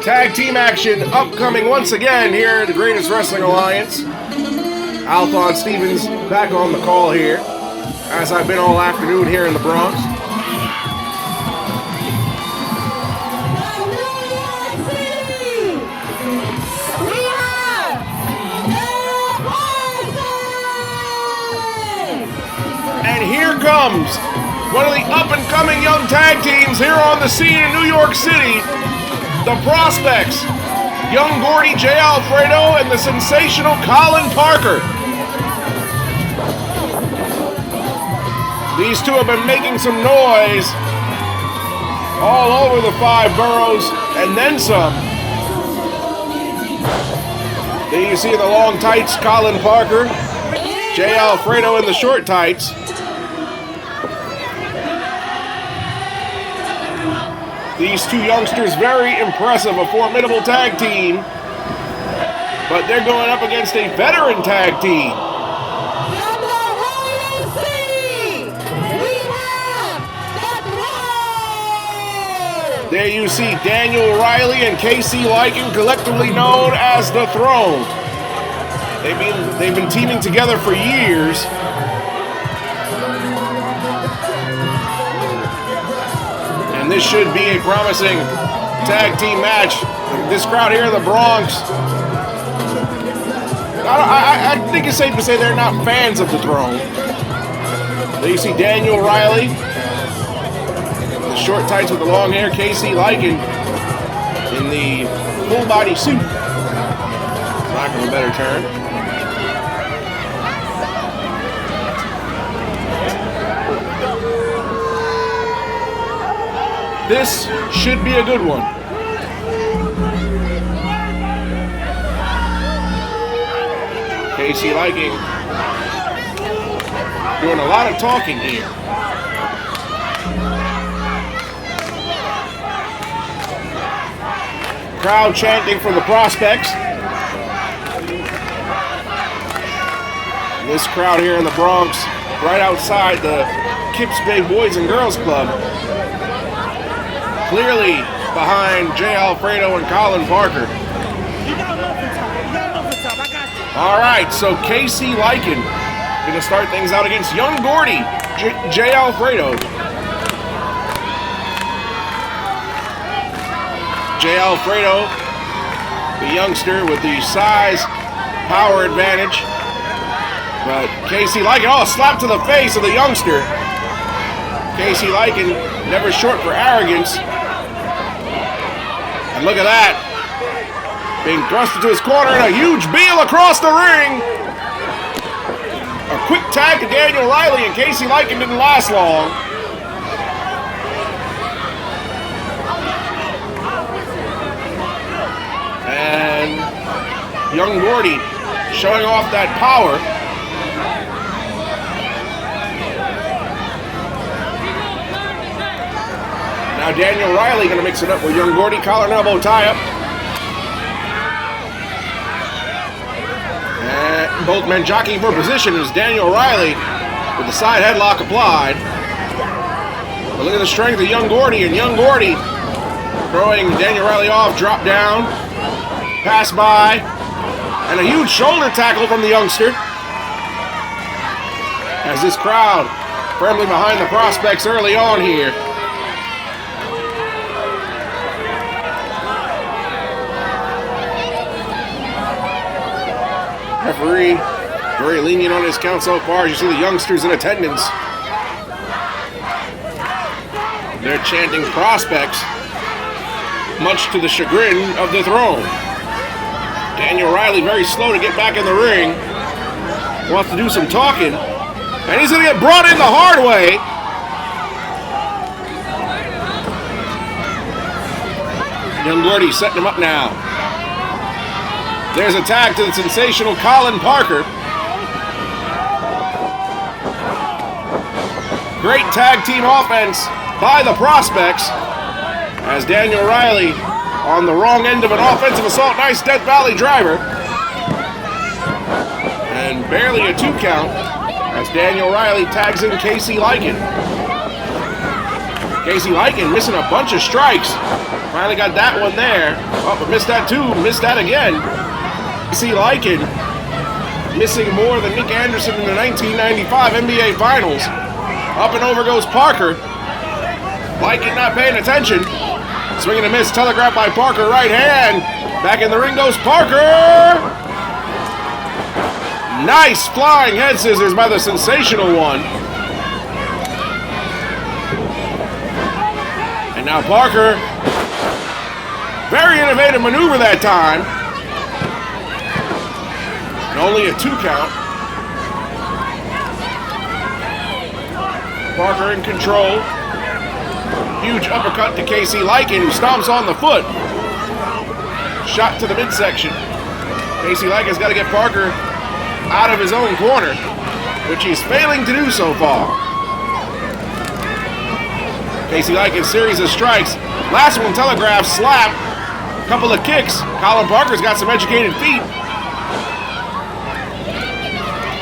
Tag team action upcoming once again here at the Greatest Wrestling Alliance. Alphonse Stevens back on the call here, as I've been all afternoon here in the Bronx. And here comes one of the up-and-coming young tag teams here on the scene in New York City. The Prospectz, young Gordy Jayy Alfredo and the sensational Colin Parker. These two have been making some noise all over the 5 boroughs and then some. There you see the long tights, Colin Parker. Jayy Alfredo in the short tights. These two youngsters, very impressive, a formidable tag team. But they're going up against a veteran tag team. There you see Daniel Riley and Casey Lycan, collectively known as The Throne. They've been teaming together for years. And this should be a promising tag team match. This crowd here in the Bronx, I think it's safe to say they're not fans of The Throne. There you see Daniel Riley, the short tights with the long hair, Casey Lycan in the full body suit, lack of a better term. This should be a good one. Casey Lycan doing a lot of talking here. Crowd chanting for the Prospectz. This crowd here in the Bronx, right outside the Kips Bay Boys and Girls Club, clearly behind Jayy Alfredo and Colin Parker. All right, so Casey Lycan going to start things out against young Gordy, Jayy Alfredo. Jayy Alfredo, the youngster with the size, power advantage. But Casey Lycan, oh, slap to the face of the youngster. Casey Lycan, never short for arrogance. And look at that. Being thrust into his corner and a huge heel across the ring. A quick tag to Daniel Riley, and Casey Lycan didn't last long. And young Gordy showing off that power. Now Daniel Riley going to mix it up with young Gordy, collar and elbow tie-up. And both men jockeying for position as Daniel Riley with the side headlock applied. But look at the strength of young Gordy, and young Gordy throwing Daniel Riley off, drop down, pass by, and a huge shoulder tackle from the youngster. As this crowd firmly behind the Prospectz early on here. Referee very lenient on his count so far. As you see the youngsters in attendance, they're chanting Prospectz, much to the chagrin of the Throne. Daniel Riley very slow to get back in the ring. Wants to do some talking, and he's going to get brought in the hard way. Young Gordy setting him up now. There's a tag to the sensational Colin Parker. Great tag team offense by the Prospectz as Daniel Riley on the wrong end of an offensive assault. Nice Death Valley driver. And barely a 2 count as Daniel Riley tags in Casey Lycan. Casey Lycan missing a bunch of strikes. Finally got that one there. Oh, but missed that too. Missed that again. See Lycan missing more than Nick Anderson in the 1995 NBA Finals. Up and over goes Parker. Lycan not paying attention. Swinging a miss, telegraphed by Parker, right hand. Back in the ring goes Parker. Nice flying head scissors by the sensational one. And now Parker. Very innovative maneuver that time. And only a 2 count. Parker in control. Huge uppercut to Casey Lycan, who stomps on the foot. Shot to the midsection. Casey Lycan's got to get Parker out of his own corner, which he's failing to do so far. Casey Lycan's series of strikes. Last one telegraphed, slap. Couple of kicks. Colin Parker's got some educated feet.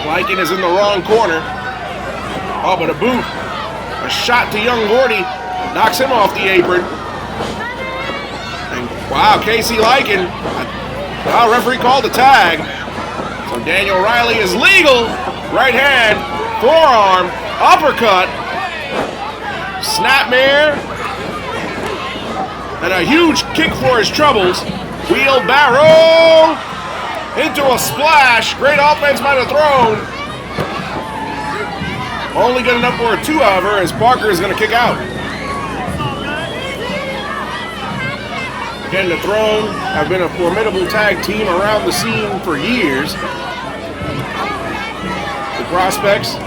Lycan is in the wrong corner. Oh, but a boot. A shot to young Gordy. Knocks him off the apron. And wow, Casey Lycan. Wow, referee called the tag. So Daniel Riley is legal. Right hand, forearm, uppercut, snapmare, and a huge kick for his troubles. Wheelbarrow into a splash. Great offense by the throne. Only good enough for a 2, however, as Parker is going to kick out. Again, the Throne have been a formidable tag team around the scene for years. The Prospectz,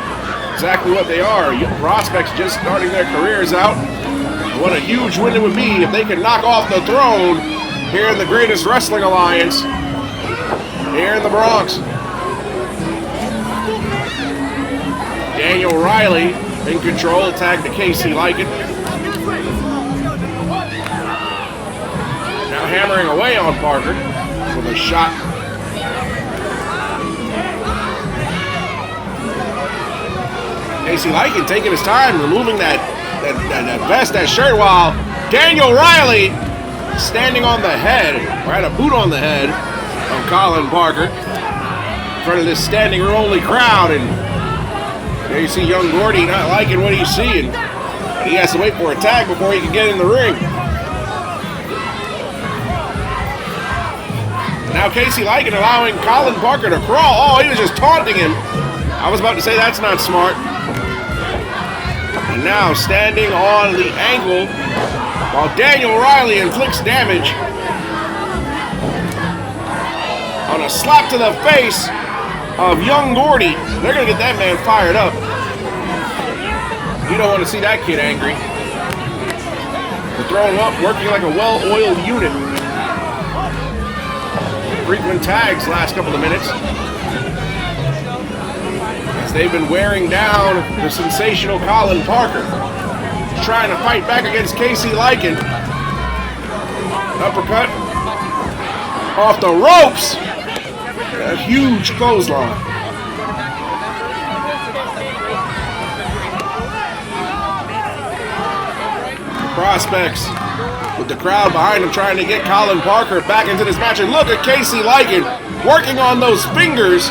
exactly what they are. Prospectz just starting their careers out. And what a huge win it would be if they could knock off the Throne here in the greatest wrestling alliance here in the Bronx. Daniel Riley in control, tag to Casey Lycan. Now hammering away on Parker with a shot. Casey Lycan taking his time, removing that vest, that shirt, while Daniel Riley standing on the head, or had a boot on the head of Colin Parker in front of this standing room only crowd. And there you see young Gordy not liking what he's seeing. He has to wait for a tag before he can get in the ring. Now Casey Lycan allowing Colin Parker to crawl. Oh, he was just taunting him. I was about to say that's not smart. And now standing on the ankle while Daniel Riley inflicts damage on a slap to the face of young Gordy. They're going to get that man fired up. You don't want to see that kid angry. They're throwing up, working like a well-oiled unit. Frequent tags last couple of minutes, as they've been wearing down the sensational Colin Parker. Trying to fight back against Casey Lycan. Uppercut off the ropes. A huge clothesline. Prospectz with the crowd behind him trying to get Colin Parker back into this match. And look at Casey Lycan working on those fingers.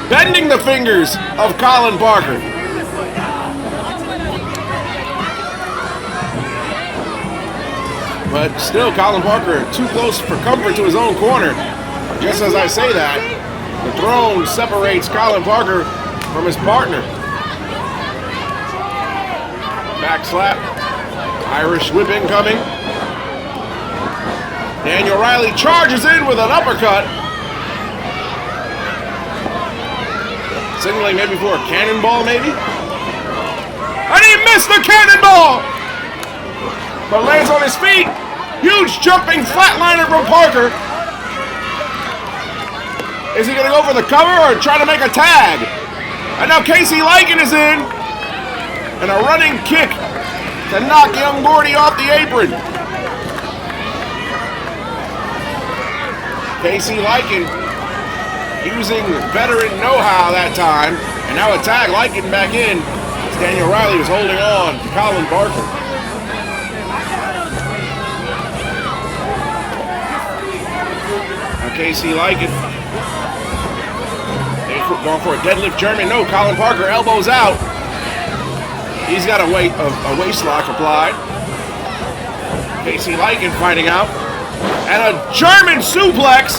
Bending the fingers of Colin Parker. But still, Colin Parker too close for comfort to his own corner. Just as I say that, the Throne separates Colin Parker from his partner. Back slap. Irish whip incoming. Daniel Riley charges in with an uppercut. Signaling maybe for a cannonball, maybe? And he missed the cannonball! But lands on his feet. Huge jumping flatliner from Parker. Is he going to go for the cover or try to make a tag? And now Casey Lycan is in. And a running kick to knock young Gordy off the apron. Casey Lycan using veteran know-how that time. And now a tag, Lycan back in. As Daniel Riley was holding on to Colin Parker. Casey Lycan. Going for a deadlift German. No, Colin Parker elbows out. He's got a waist lock applied. Casey Lycan finding out. And a German suplex.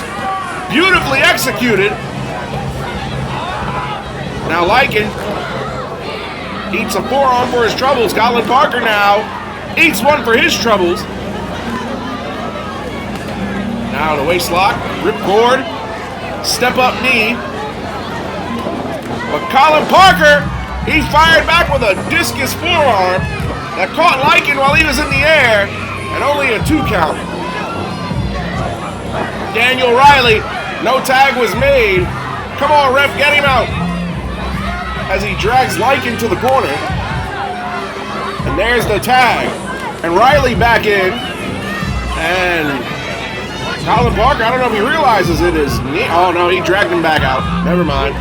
Beautifully executed. Now Lycan eats a forearm for his troubles. Colin Parker now eats one for his troubles. Now the waist lock, ripcord, step up knee. But Colin Parker, he fired back with a discus forearm that caught Lycan while he was in the air, and only a 2 count. Daniel Riley, no tag was made. Come on, ref, get him out. As he drags Lycan to the corner. And there's the tag. And Riley back in. And Colin Parker, I don't know if he realizes it is knee. Oh no, he dragged him back out. Never mind.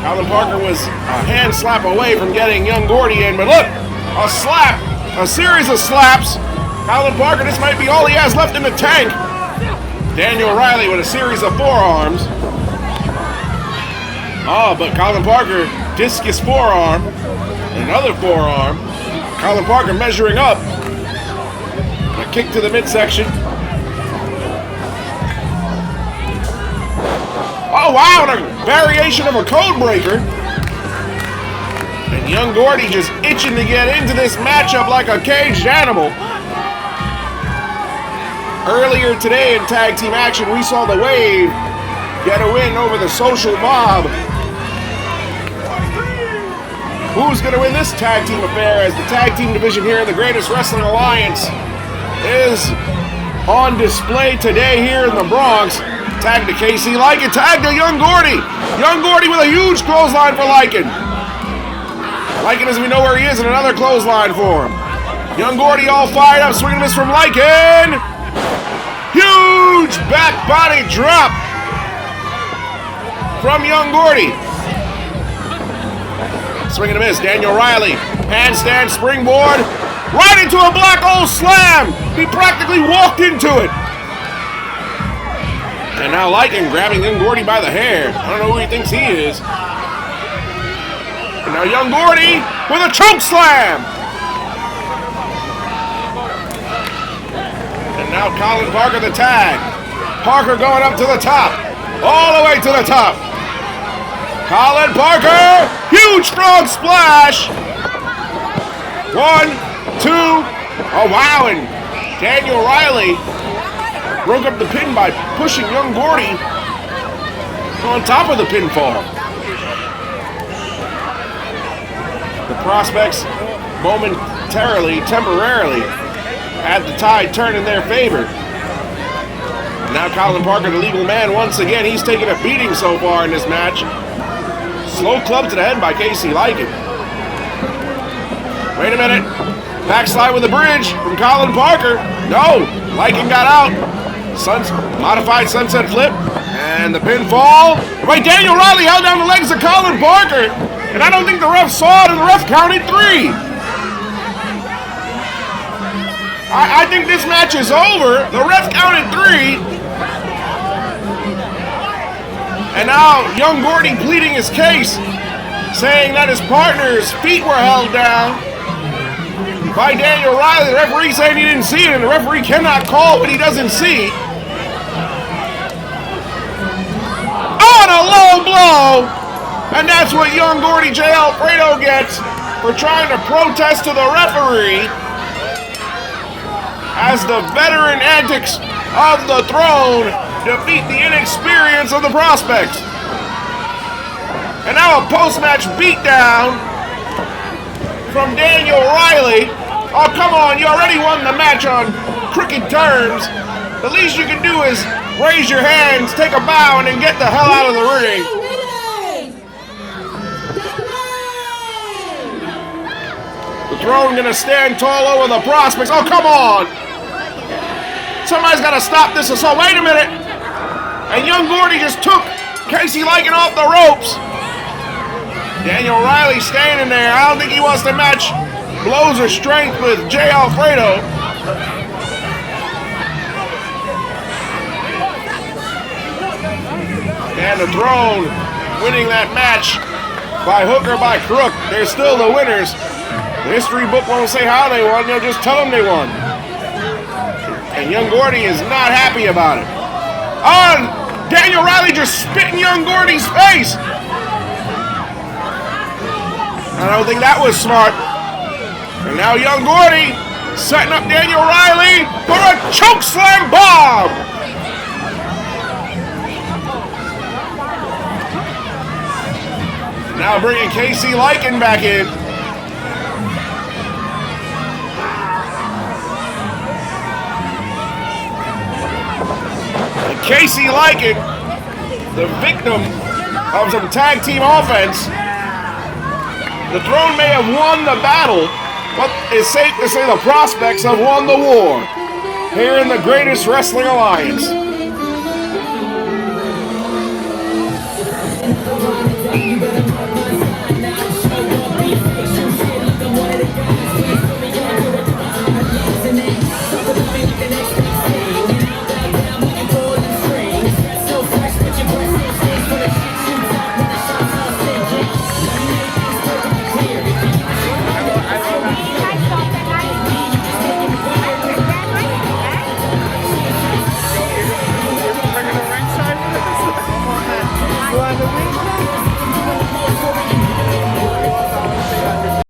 Colin Parker was a hand slap away from getting young Gordy in. But look, a slap. A series of slaps. Colin Parker, this might be all he has left in the tank. Daniel Riley with a series of forearms. Oh, but Colin Parker, discus forearm, another forearm. Colin Parker measuring up. A kick to the midsection. Oh, wow, and a variation of a code breaker. And young Gordy just itching to get into this matchup like a caged animal. Earlier today in tag team action, we saw the Wave get a win over the Social Mob. Who's going to win this tag team affair as the tag team division here in the Greatest Wrestling Alliance is on display today here in the Bronx. Tag to Casey Lycan, tag to Young Gordy. Young Gordy with a huge clothesline for Lycan. Lycan doesn't even know where he is, and another clothesline for him. Young Gordy all fired up, swinging this from Lycan. Huge back body drop from Young Gordy. Swing and a miss. Daniel Riley, handstand springboard, right into a black hole slam. He practically walked into it. And now Lycan grabbing Young Gordy by the hair. I don't know who he thinks he is. And now Young Gordy with a choke slam. And now Colin Parker the tag. Parker going up to the top. All the way to the top. Colin Parker, huge frog splash. 1, 2, oh wow, and Daniel Riley broke up the pin by pushing Young Gordy on top of the pinfall. The Prospectz temporarily had the tide turn in their favor. Now Colin Parker, the legal man, once again, he's taken a beating so far in this match. Slow club to the head by Casey Lycan. Wait a minute. Backslide with the bridge from Colin Parker. No, Lycan got out. Modified sunset flip. And the pinfall. Wait, Daniel Riley held down the legs of Colin Parker. And I don't think the ref saw it, and the ref counted 3. I think this match is over. The ref counted 3. And now Young Gordy pleading his case, saying that his partner's feet were held down by Daniel Riley. The referee saying he didn't see it, and the referee cannot call what he doesn't see. On a low blow! And that's what Young Gordy Jayy Alfredo gets for trying to protest to the referee as the veteran antics of the throne defeat the inexperience of the Prospectz. And now a post-match beatdown from Daniel Riley. Oh, come on, you already won the match on crooked terms. The least you can do is raise your hands, take a bow, and then get the hell out of the ring. The throne gonna stand tall over the Prospectz. Oh, come on. Somebody's got to stop this assault. Wait a minute. And Young Gordy just took Casey Lycan off the ropes. Daniel Riley standing there. I don't think he wants to match blows of strength with Jayy Alfredo. and the Throne winning that match by hook or by crook. They're still the winners. The history book won't say how they won, they'll just tell them they won. And Young Gordy is not happy about it. Daniel Riley just spit in Young Gordy's face. I don't think that was smart. And now Young Gordy setting up Daniel Riley for a chokeslam bomb. Now bringing Casey Lycan back in. And Casey Lycan, the victim of some tag team offense. The Throne may have won the battle, but it's safe to say the Prospectz have won the war here in the greatest wrestling alliance.